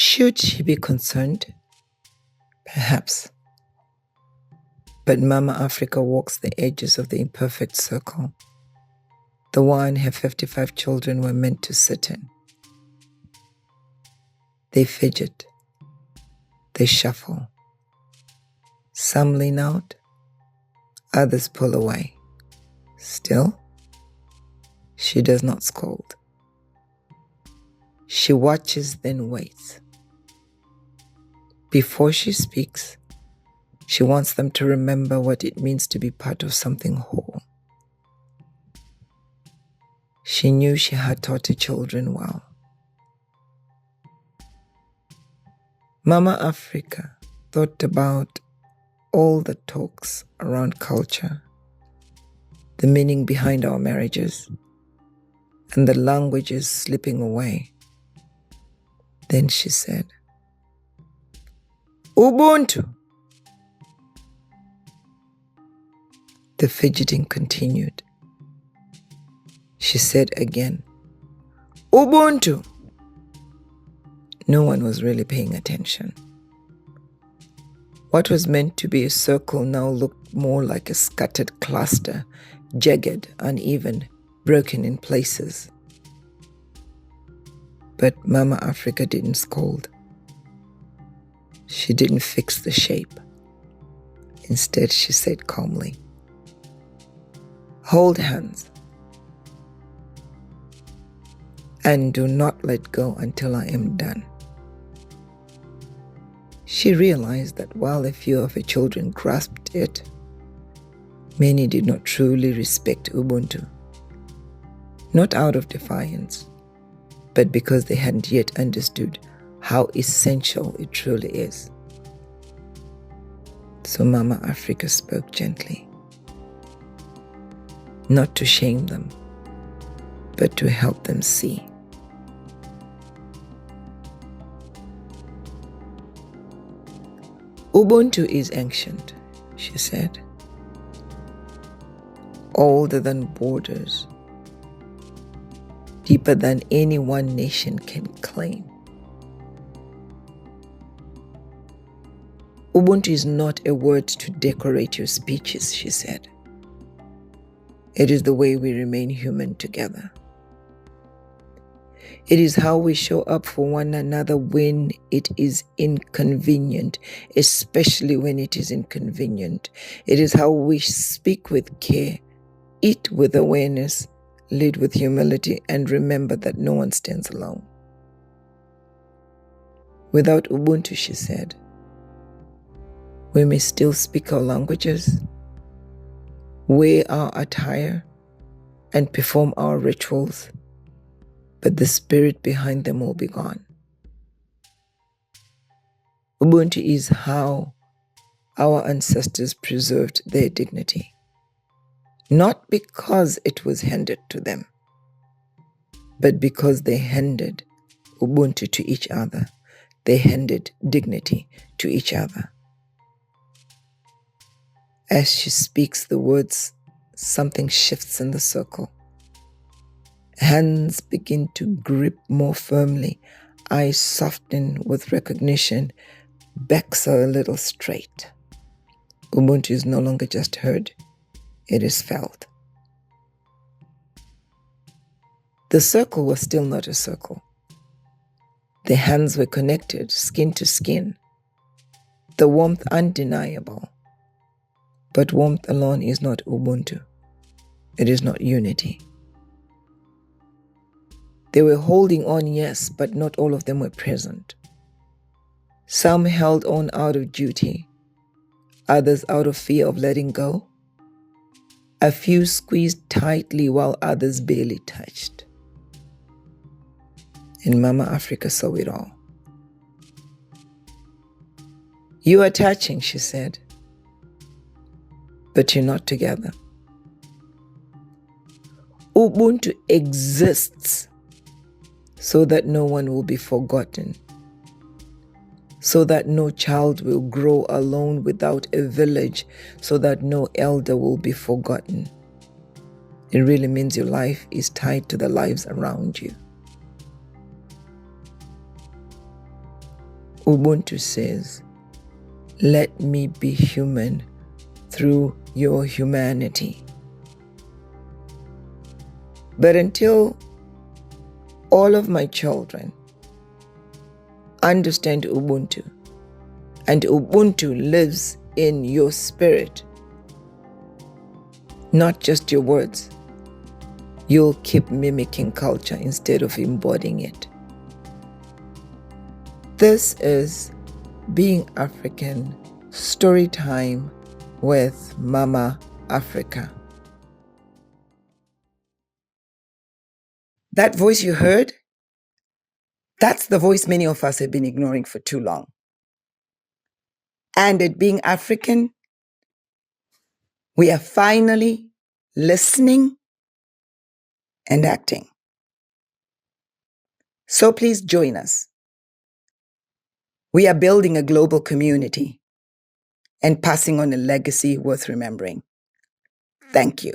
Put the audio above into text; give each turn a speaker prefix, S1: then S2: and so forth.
S1: Should she be concerned? Perhaps. But Mama Africa walks the edges of the imperfect circle, the one her 55 children were meant to sit in. They fidget, they shuffle. Some lean out, others pull away. Still, she does not scold. She watches, then waits. Before she speaks, she wants them to remember what it means to be part of something whole. She knew she had taught her children well. Mama Africa thought about all the talks around culture, the meaning behind our marriages, and the languages slipping away. Then she said, Ubuntu. The fidgeting continued. She said again, Ubuntu. No one was really paying attention. What was meant to be a circle now looked more like a scattered cluster, jagged, uneven, broken in places. But Mama Africa didn't scold. She didn't fix the shape. Instead, she said calmly, hold hands and do not let go until I am done. She realized that while a few of her children grasped it, many did not truly respect Ubuntu. Not out of defiance, but because they hadn't yet understood how essential it truly is. So Mama Africa spoke gently, not to shame them, but to help them see. Ubuntu is ancient, she said, older than borders, deeper than any one nation can claim. Ubuntu is not a word to decorate your speeches, she said. It is the way we remain human together. It is how we show up for one another when it is inconvenient, especially when it is inconvenient. It is how we speak with care, eat with awareness, lead with humility, and remember that no one stands alone. Without Ubuntu, she said, we may still speak our languages, wear our attire, and perform our rituals, but the spirit behind them will be gone. Ubuntu is how our ancestors preserved their dignity, not because it was handed to them, but because they handed Ubuntu to each other. They handed dignity to each other. As she speaks the words, something shifts in the circle. Hands begin to grip more firmly, eyes soften with recognition, backs are a little straight. Ubuntu is no longer just heard, it is felt. The circle was still not a circle. The hands were connected, skin to skin, the warmth undeniable. But warmth alone is not Ubuntu. It is not unity. They were holding on, yes, but not all of them were present. Some held on out of duty, others out of fear of letting go. A few squeezed tightly while others barely touched. And Mama Africa saw it all. You are touching, she said, but you're not together. Ubuntu exists so that no one will be forgotten, so that no child will grow alone without a village, so that no elder will be forgotten. It really means your life is tied to the lives around you. Ubuntu says, let me be human through your humanity. But until all of my children understand Ubuntu, and Ubuntu lives in your spirit, not just your words, you'll keep mimicking culture instead of embodying it. This is Being African Storytime with Mama Africa. That voice you heard, that's the voice many of us have been ignoring for too long. And at Being African, we are finally listening and acting. So please join us. We are building a global community and passing on a legacy worth remembering. Thank you.